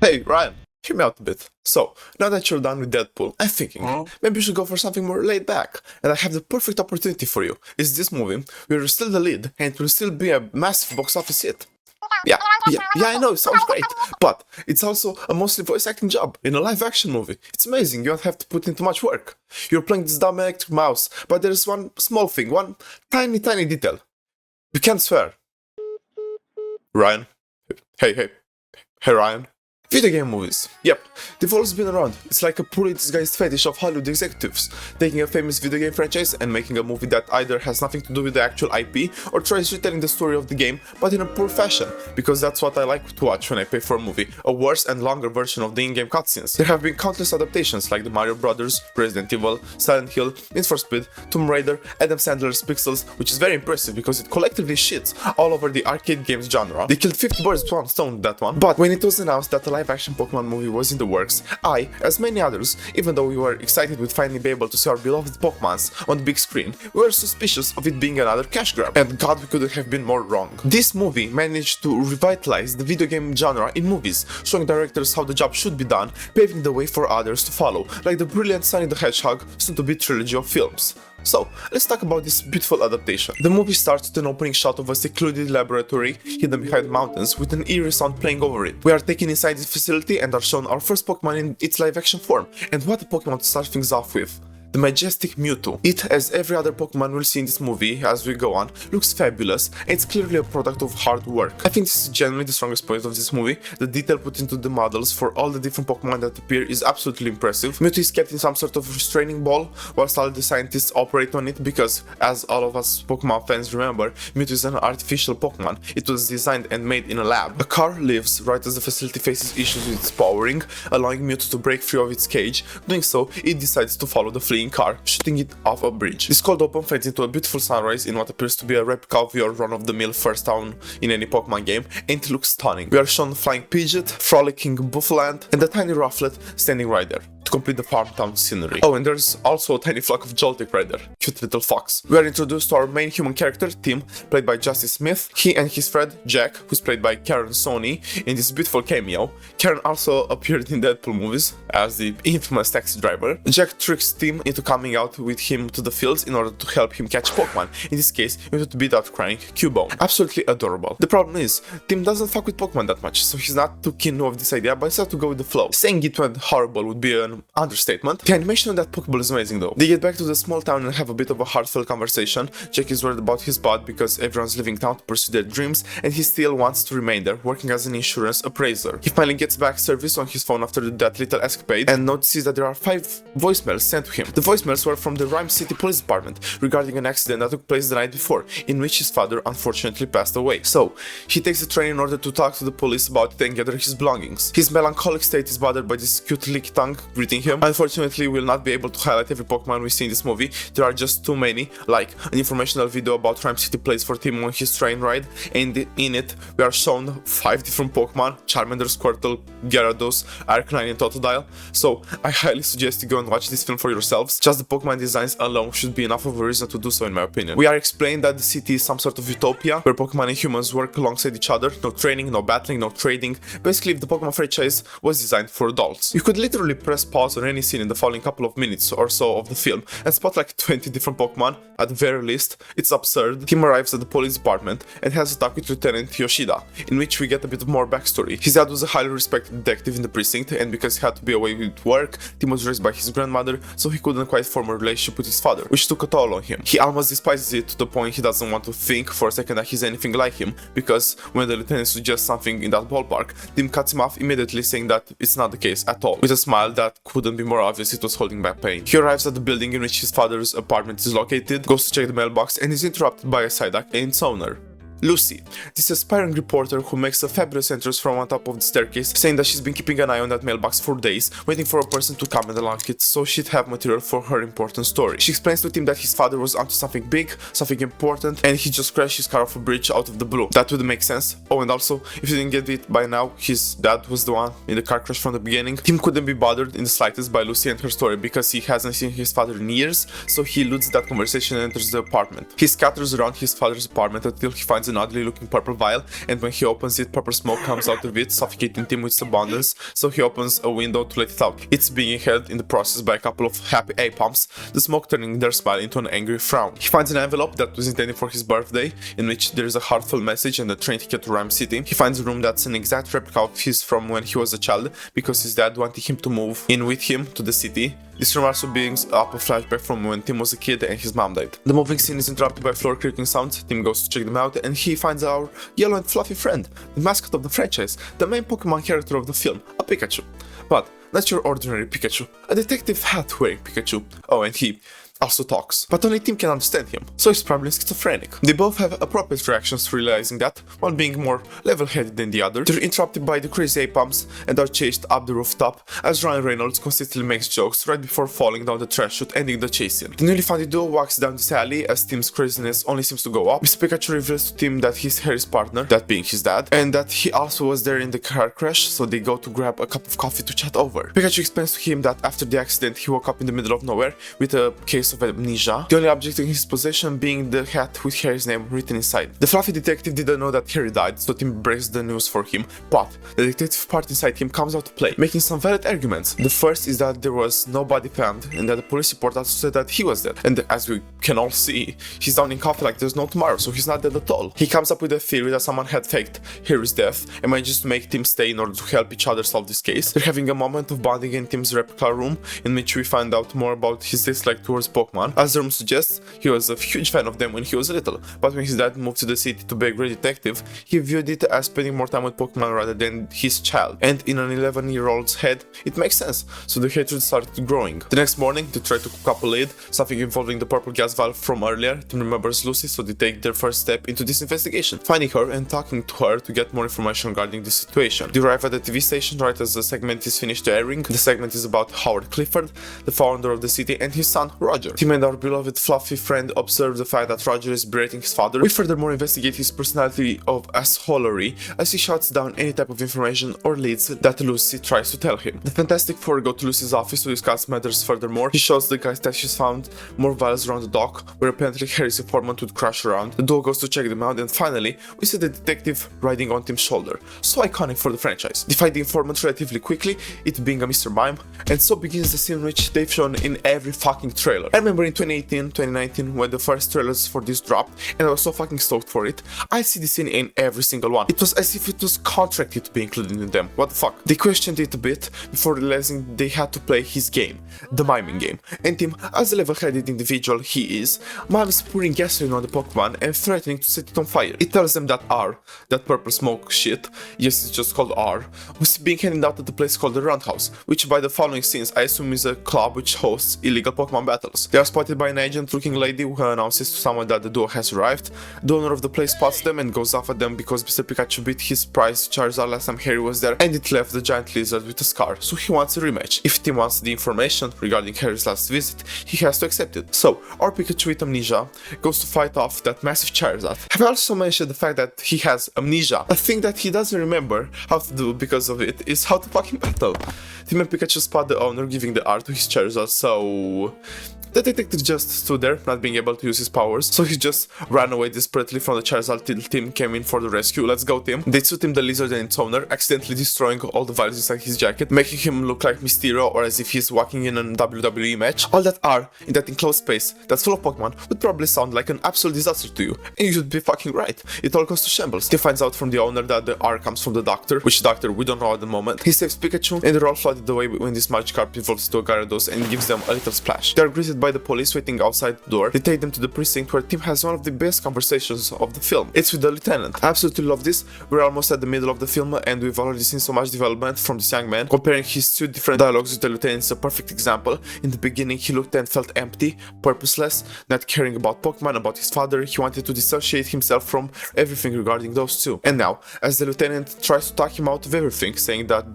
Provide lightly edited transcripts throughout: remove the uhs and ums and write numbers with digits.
Hey, Ryan, hear me out a bit. So, now that you're done with Deadpool, I'm thinking, maybe you should go for something more laid back. And I have the perfect opportunity for you. It's this movie, where you're still the lead, and it will still be a massive box office hit. Yeah, I know, it sounds great, but it's also a mostly voice acting job in a live action movie. It's amazing, you don't have to put in too much work. You're playing this dumb electric mouse, but there's one small thing, one tiny detail. You can't swear. Ryan? Hey, Ryan? Video game movies. Yep, they've always been around. It's like a poorly disguised fetish of Hollywood executives, taking a famous video game franchise and making a movie that either has nothing to do with the actual IP or tries retelling the story of the game, but in a poor fashion, because that's what I like to watch when I pay for a movie, a worse and longer version of the in-game cutscenes. There have been countless adaptations like the Mario Brothers, Resident Evil, Silent Hill, Need for Speed, Tomb Raider, Adam Sandler's Pixels, which is very impressive because it collectively shits all over the arcade games genre. They killed 50 birds with one stone with that one, but when it was announced that a live-action Pokemon movie was in the works, I, as many others, even though we were excited with finally be able to see our beloved Pokemons on the big screen, we were suspicious of it being another cash grab. And God, we couldn't have been more wrong. This movie managed to revitalize the video game genre in movies, showing directors how the job should be done, paving the way for others to follow, like the brilliant Sonic the Hedgehog, soon-to-be trilogy of films. So, let's talk about this beautiful adaptation. The movie starts with an opening shot of a secluded laboratory hidden behind mountains with an eerie sound playing over it. We are taken inside this facility and are shown our first Pokemon in its live action form. And what a Pokemon to start things off with. The majestic Mewtwo. It, as every other Pokemon we'll see in this movie as we go on, looks fabulous and it's clearly a product of hard work. I think this is genuinely the strongest point of this movie. The detail put into the models for all the different Pokemon that appear is absolutely impressive. Mewtwo is kept in some sort of restraining ball whilst all the scientists operate on it because, as all of us Pokemon fans remember, Mewtwo is an artificial Pokemon. It was designed and made in a lab. A car lives right as the facility faces issues with its powering, allowing Mewtwo to break free of its cage. Doing so, it decides to follow the fleeing car, shooting it off a bridge. This cold open fades into a beautiful sunrise in what appears to be a replica of your run-of-the-mill first town in any Pokemon game, and it looks stunning. We are shown flying Pidgeot, frolicking Buffland, and a tiny Rufflet standing right there to complete the farm town scenery. Oh, and there's also a tiny flock of Joltik right there. Cute little fox. We are introduced to our main human character, Tim, played by Justice Smith. He and his friend, Jack, who's played by Karen Sony, in this beautiful cameo. Karen also appeared in Deadpool movies as the infamous taxi driver. Jack tricks Tim into coming out with him to the fields in order to help him catch Pokemon. In this case, he wanted to beat out crying Cubone. Absolutely adorable. The problem is, Tim doesn't fuck with Pokemon that much, so he's not too keen of this idea, but decided to go with the flow. Saying it went horrible would be an understatement. The animation on that Pokeball is amazing though. They get back to the small town and have a bit of a heartfelt conversation. Jack is worried about his bud because everyone's leaving town to pursue their dreams, and he still wants to remain there, working as an insurance appraiser. He finally gets back service on his phone after that little escapade and notices that there are 5 voicemails sent to him. The voicemails were from the Rhyme City Police Department regarding an accident that took place the night before, in which his father unfortunately passed away. So, he takes the train in order to talk to the police about it and gather his belongings. His melancholic state is bothered by this cute lick tongue greeting him. Unfortunately, we'll not be able to highlight every Pokemon we see in this movie. There are just too many, like an informational video about Rhyme City Place for Tim on his train ride, and in it, we are shown 5 different Pokemon: Charmander, Squirtle, Gyarados, Arcanine, and Totodile. So, I highly suggest you go and watch this film for yourselves. Just the Pokemon designs alone should be enough of a reason to do so in my opinion. We are explained that the city is some sort of utopia, where Pokemon and humans work alongside each other, no training, no battling, no trading. Basically, if the Pokemon franchise was designed for adults. You could literally press pause on any scene in the following couple of minutes or so of the film and spot like 20 different Pokemon, at the very least. It's absurd. Tim arrives at the police department and has a talk with Lieutenant Yoshida, in which we get a bit more backstory. His dad was a highly respected detective in the precinct, and because he had to be away with work, Tim was raised by his grandmother, so he couldn't quite form a relationship with his father, which took a toll on him. He almost despises it to the point he doesn't want to think for a second that he's anything like him, because when the lieutenant suggests something in that ballpark, Tim cuts him off immediately, saying that it's not the case at all, with a smile that couldn't be more obvious it was holding back pain. He arrives at the building in which his father's apartment is located, goes to check the mailbox, and is interrupted by a Psyduck and its owner, Lucy, this aspiring reporter who makes a fabulous entrance from on top of the staircase, saying that she's been keeping an eye on that mailbox for days, waiting for a person to come and unlock it so she'd have material for her important story. She explains to Tim that his father was onto something big, something important, and he just crashed his car off a bridge out of the blue. That would make sense. Oh, and also, if you didn't get it by now, his dad was the one in the car crash from the beginning. Tim couldn't be bothered in the slightest by Lucy and her story because he hasn't seen his father in years, so he eludes that conversation and enters the apartment. He scatters around his father's apartment until he finds finds an ugly looking purple vial, and when he opens it, purple smoke comes out of it, suffocating Tim with abundance, so he opens a window to let it out. It's being inhaled in the process by a couple of happy A-pumps, the smoke turning their smile into an angry frown. He finds an envelope that was intended for his birthday, in which there is a heartfelt message and a train ticket to Rhyme City. He finds a room that's an exact replica of his from when he was a child, because his dad wanted him to move in with him to the city. This room also brings up a flashback from when Tim was a kid and his mom died. The moving scene is interrupted by floor creaking sounds. Tim goes to check them out and he finds our yellow and fluffy friend, the mascot of the franchise, the main Pokemon character of the film, a Pikachu. But not your ordinary Pikachu, a detective hat wearing Pikachu. Oh, and he also talks, but only Tim can understand him, so he's probably schizophrenic. They both have appropriate reactions to realizing that, one being more level-headed than the other. They're interrupted by the crazy A-pumps and are chased up the rooftop as Ryan Reynolds consistently makes jokes right before falling down the trash chute, ending the chase scene. The newly founded duo walks down this alley as Tim's craziness only seems to go up. Mr. Pikachu reveals to Tim that he's Harry's partner, that being his dad, and that he also was there in the car crash, so they go to grab a cup of coffee to chat over. Pikachu explains to him that after the accident he woke up in the middle of nowhere with a case of amnesia, the only object in his possession being the hat with Harry's name written inside. The fluffy detective didn't know that Harry died, so Tim breaks the news for him, but the detective part inside him comes out to play, making some valid arguments. The first is that there was no body found, and that the police report also said that he was dead. And as we can all see, he's down in coffee like there's no tomorrow, so he's not dead at all. He comes up with a theory that someone had faked Harry's death and manages to make Tim stay in order to help each other solve this case. They're having a moment of bonding in Tim's replica room, in which we find out more about his dislike towards Pokemon. As the room suggests, he was a huge fan of them when he was little, but when his dad moved to the city to be a great detective, he viewed it as spending more time with Pokemon rather than his child. And in an 11-year-old's head, it makes sense, so the hatred started growing. The next morning, they try to cook up a lead, something involving the purple gas valve from earlier. Tim remembers Lucy, so they take their first step into this investigation, finding her and talking to her to get more information regarding the situation. They arrive at the TV station right as the segment is finished airing. The segment is about Howard Clifford, the founder of the city, and his son, Roger. Tim and our beloved fluffy friend observe the fact that Roger is berating his father. We furthermore investigate his personality of assholery as he shuts down any type of information or leads that Lucy tries to tell him. The Fantastic Four go to Lucy's office to discuss matters furthermore. He shows the guys that she's found more vials around the dock, where apparently Harry's informant would crash around. The duo goes to check them out, and finally, we see the detective riding on Tim's shoulder. So iconic for the franchise. They find the informant relatively quickly, it being a Mr. Mime, and so begins the scene which they've shown in every fucking trailer. I remember in 2018, 2019, when the first trailers for this dropped, and I was so fucking stoked for it. I see this scene in every single one. It was as if it was contracted to be included in them. What the fuck? They questioned it a bit before realizing they had to play his game, the miming game. And Tim, as a level-headed individual he is, mimes pouring gasoline on the Pokemon and threatening to set it on fire. It tells them that R, that purple smoke shit, yes, it's just called R, was being handed out at a place called the Roundhouse, which by the following scenes I assume is a club which hosts illegal Pokemon battles. They are spotted by an agent-looking lady who announces to someone that the duo has arrived. The owner of the place spots them and goes off at them because Mr. Pikachu beat his prize Charizard last time Harry was there, and it left the giant lizard with a scar, so he wants a rematch. If Tim wants the information regarding Harry's last visit, he has to accept it. So, our Pikachu with amnesia goes to fight off that massive Charizard. Have I also mentioned the fact that he has amnesia? A thing that he doesn't remember how to do because of it is how to fucking battle. Tim and Pikachu spot the owner giving the R to his Charizard, so the detective just stood there, not being able to use his powers, so he just ran away desperately from the Charizard till Tim came in for the rescue. Let's go, Tim. They shoot him the lizard and its owner, accidentally destroying all the vials inside his jacket, making him look like Mysterio or as if he's walking in a WWE match. All that R in that enclosed space that's full of Pokemon would probably sound like an absolute disaster to you, and you'd be fucking right. It all goes to shambles. Tim finds out from the owner that the R comes from the doctor, which doctor we don't know at the moment. He saves Pikachu, and they're all flooded away when this Magikarp evolves to a Gyarados and gives them a little splash. They are greeted by the police waiting outside the door. They take them to the precinct where Tim has one of the best conversations of the film. It's with the lieutenant. I absolutely love this. We're almost at the middle of the film and we've already seen so much development from this young man. Comparing his two different dialogues with the lieutenant is a perfect example. In the beginning he looked and felt empty, purposeless, not caring about Pokemon, about his father. He wanted to dissociate himself from everything regarding those two. And now, as the lieutenant tries to talk him out of everything, saying that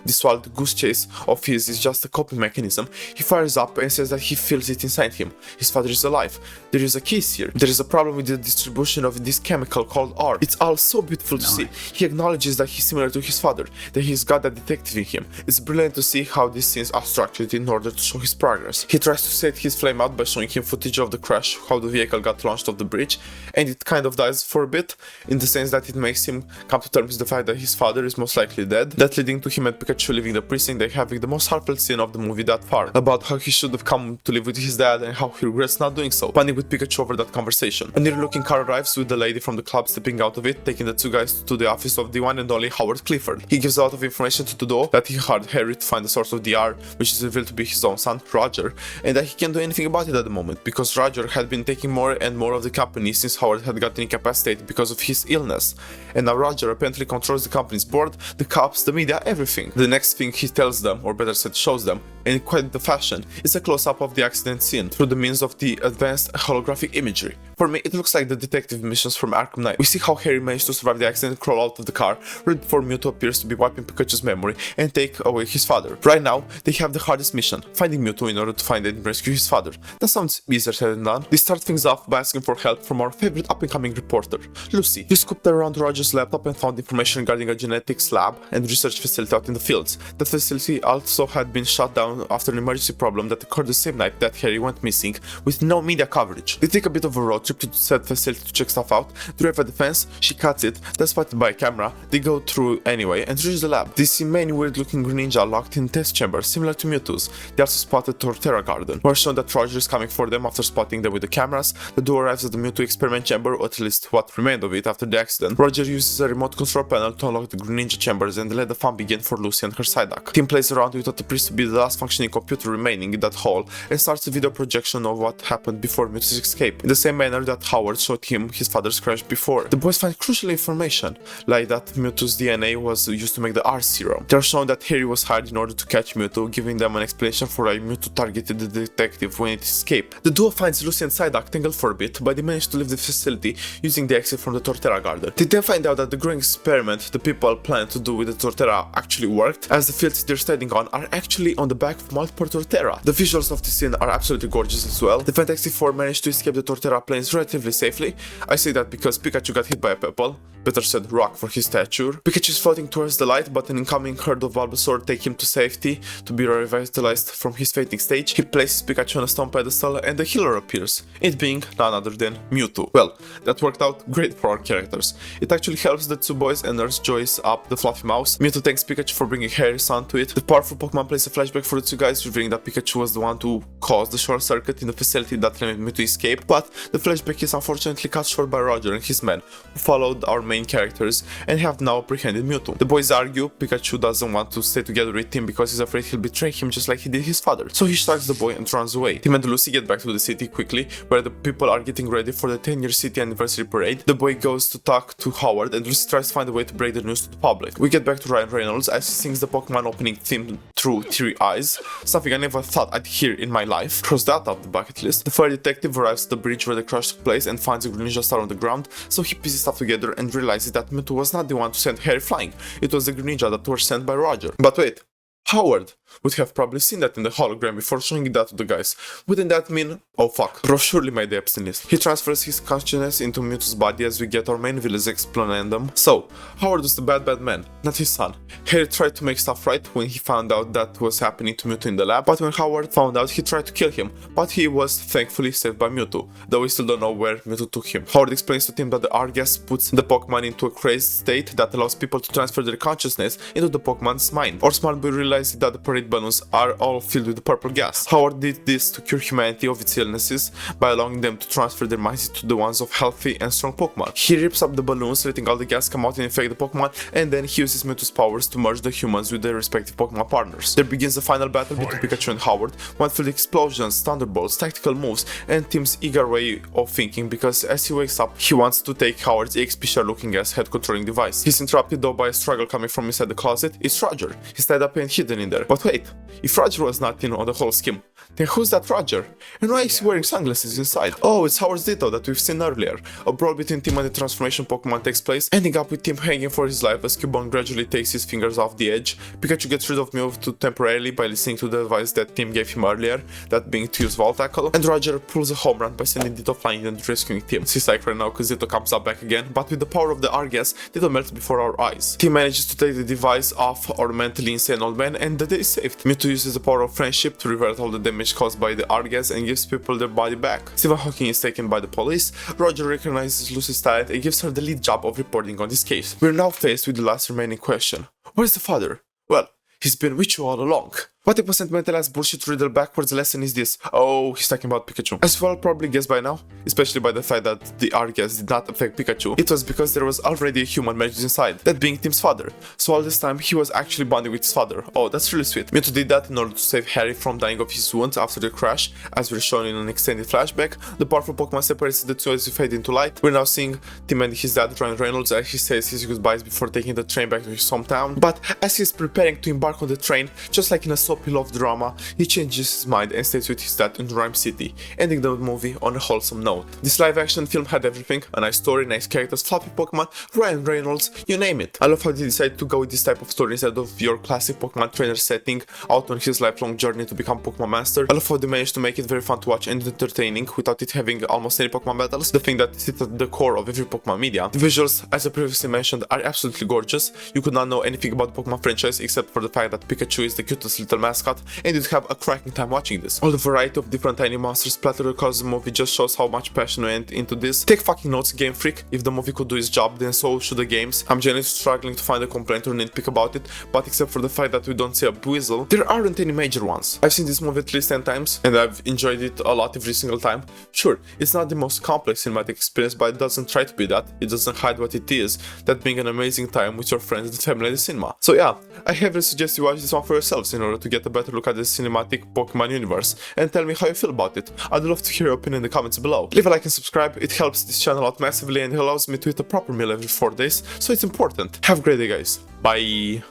this wild goose chase of his is just a coping mechanism, he fires up and says that he feels it inside him. His father is alive. There is a case here. There is a problem with the distribution of this chemical called R. It's all so beautiful to see. He acknowledges that he's similar to his father, that he's got that detective in him. It's brilliant to see how these scenes are structured in order to show his progress. He tries to set his flame out by showing him footage of the crash, how the vehicle got launched off the bridge, and it kind of dies for a bit, in the sense that it makes him come to terms with the fact that his father is most likely dead, that leading to him and Pikachu leaving the precinct and having the most heartfelt scene of the movie that far, about how he should have come to live with his dad and how he regrets not doing so, bonding with Pikachu over that conversation. A near-looking car arrives with the lady from the club stepping out of it, taking the two guys to the office of the one and only Howard Clifford. He gives a lot of information to the duo, that he hired Harry to find the source of the R, which is revealed to be his own son, Roger, and that he can't do anything about it at the moment, because Roger had been taking more and more of the company since Howard had gotten incapacitated because of his illness. And now Roger apparently controls the company's board, the cops, the media, everything. The next thing he tells them, or better said shows them, in quite the fashion, is a close-up of the accident scene through the means of the advanced holographic imagery. For me, it looks like the detective missions from Arkham Knight. We see how Harry managed to survive the accident, crawl out of the car, right before Mewtwo appears to be wiping Pikachu's memory and take away his father. Right now, they have the hardest mission, finding Mewtwo in order to find and rescue his father. That sounds easier said than done. They start things off by asking for help from our favorite up-and-coming reporter, Lucy. She scooped around Roger's laptop and found information regarding a genetics lab and research facility out in the fields. That facility also had been shut down after an emergency problem that occurred the same night that Harry went missing, with no media coverage. They take a bit of a road trip to said facility to check stuff out. They arrive at the fence, she cuts it, that's spotted by a camera, they go through anyway and reach the lab. They see many weird looking Greninja locked in test chambers similar to Mewtwo's. They also spot the Torterra garden. We're shown that Roger is coming for them after spotting them with the cameras. The duo arrives at the Mewtwo experiment chamber, or at least what remained of it after the accident. Roger uses a remote control panel to unlock the Greninja chambers and let the fun begin for Lucy and her Psyduck. Tim plays around with what appears to be the last functioning computer remaining in that hall and starts a video projection of what happened before Mewtwo's escape, in the same manner that Howard showed him his father's crash before. The boys find crucial information, like that Mewtwo's DNA was used to make the R serum. They're shown that Harry was hired in order to catch Mewtwo, giving them an explanation for why Mewtwo targeted the detective when it escaped. The duo finds Lucy and Psyduck tangled for a bit, but they manage to leave the facility using the exit from the Torterra garden. They then find out that the growing experiment the people planned to do with the Torterra actually worked, as the fields they're standing on are actually on the back of multiple Torterra. The visuals of the scene are absolutely gorgeous as well. The Fantastic Four managed to escape the Torterra planes relatively safely. I say that because Pikachu got hit by a pebble, better said rock for his stature. Pikachu is floating towards the light, but an incoming herd of Bulbasaur take him to safety to be revitalized from his fainting stage. He places Pikachu on a stone pedestal and the healer appears, it being none other than Mewtwo. Well, that worked out great for our characters. It actually helps the two boys and Nurse Joyce up the fluffy mouse. Mewtwo thanks Pikachu for bringing Harry's son to it. The powerful Pokemon plays a flashback for the two guys, revealing that Pikachu was the one to cause the short circuit in the facility that led Mewtwo to escape, but the flashback is unfortunately cut short by Roger and his men, who followed our main characters and have now apprehended Mewtwo. The boys argue Pikachu doesn't want to stay together with Tim because he's afraid he'll betray him just like he did his father, so he strikes the boy and runs away. Tim and Lucy get back to the city quickly, where the people are getting ready for the 10-year city anniversary parade. The boy goes to talk to Howard and Lucy tries to find a way to break the news to the public. We get back to Ryan Reynolds as he sings the Pokemon opening theme through teary eyes, something I never thought I'd hear in my life. Cross that off the bucket list. The fire detective arrives at the bridge where the crash took place and finds a Greninja star on the ground, so he pieces stuff together and realizes that Mewtwo was not the one to send Harry flying, it was the Greninja that were sent by Roger. But wait, Howard would have probably seen that in the hologram before showing that to the guys. Wouldn't that mean, oh fuck, bro surely made the Epstein list. He transfers his consciousness into Mewtwo's body as we get our main villain's explanandum. So, Howard was the bad man, not his son. Harry tried to make stuff right when he found out that was happening to Mewtwo in the lab, but when Howard found out, he tried to kill him, but he was thankfully saved by Mewtwo, though we still don't know where Mewtwo took him. Howard explains to Tim that the R gas puts the Pokemon into a crazed state that allows people to transfer their consciousness into the Pokemon's mind. Our smart boy realizes that the parade balloons are all filled with the purple gas. Howard did this to cure humanity of its illnesses by allowing them to transfer their minds into the ones of healthy and strong Pokemon. He rips up the balloons, letting all the gas come out and infect the Pokemon, and then he uses Mewtwo's powers to merge the humans with their respective Pokemon partners. There begins the final battle between Pikachu and Howard, one filled with explosions, thunderbolts, tactical moves, and Tim's eager way of thinking, because as he wakes up, he wants to take Howard's EXP share looking ass head controlling device. He's interrupted though by a struggle coming from inside the closet. It's Roger. He's tied up and hidden in there. But wait, if Roger was not in on the whole scheme, Then who's that Roger? And why is he wearing sunglasses inside? Oh, it's Howard's Ditto that we've seen earlier. A brawl between Tim and the transformation Pokemon takes place, ending up with Tim hanging for his life as Cubone gradually takes his fingers off the edge. Pikachu gets rid of Mewtwo temporarily by listening to the advice that Tim gave him earlier, that being to use Volt Tackle, and Roger pulls a home run by sending Ditto flying and rescuing Tim. It's psyched right now because Ditto comes up back again, but with the power of the Argas, Ditto melts before our eyes. Tim manages to take the device off our mentally insane old man, and the day is saved. Mewtwo uses the power of friendship to revert all the damage caused by the Argas and gives people their body back. Stephen Hawking is taken by the police. Roger recognizes Lucy's talent and gives her the lead job of reporting on this case. We're now faced with the last remaining question. Where's the father? Well, he's been with you all along. What if a sentimental ass bullshit riddle backwards lesson is this? Oh, he's talking about Pikachu. As you all probably guessed by now, especially by the fact that the Argas did not affect Pikachu, it was because there was already a human merged inside, that being Tim's father. So all this time, he was actually bonding with his father. Oh, that's really sweet. Mewtwo did that in order to save Harry from dying of his wounds after the crash, as we're shown in an extended flashback. The powerful Pokemon separates the two as we fade into light. We're now seeing Tim and his dad, Ryan Reynolds, as he says his goodbyes before taking the train back to his hometown. But as he's preparing to embark on the train, just like in a soapy love drama, he changes his mind and stays with his dad in Rhyme City, ending the movie on a wholesome note. This live-action film had everything: a nice story, nice characters, floppy Pokemon, Ryan Reynolds, you name it. I love how they decided to go with this type of story instead of your classic Pokemon trainer setting out on his lifelong journey to become Pokemon Master. I love how they managed to make it very fun to watch and entertaining without it having almost any Pokemon battles, the thing that sits at the core of every Pokemon media. The visuals, as I previously mentioned, are absolutely gorgeous. You could not know anything about the Pokemon franchise except for the fact that Pikachu is the cutest little mascot, and you'd have a cracking time watching this. All the variety of different tiny monsters splattered across the movie just shows how much passion went into this. Take fucking notes, Game Freak. If the movie could do its job, then so should the games. I'm genuinely struggling to find a complaint or nitpick about it, but except for the fact that we don't see a Buizel, there aren't any major ones. I've seen this movie at least 10 times, and I've enjoyed it a lot every single time. Sure, it's not the most complex cinematic experience, but it doesn't try to be that. It doesn't hide what it is, that being an amazing time with your friends and family at the cinema. So yeah, I heavily suggest you watch this one for yourselves in order to get a better look at the cinematic Pokemon universe, and tell me how you feel about it. I'd love to hear your opinion in the comments below. Leave a like and subscribe, it helps this channel out massively and allows me to eat a proper meal every 4 days, so it's important. Have a great day, guys. Bye.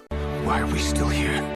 Why are we still here?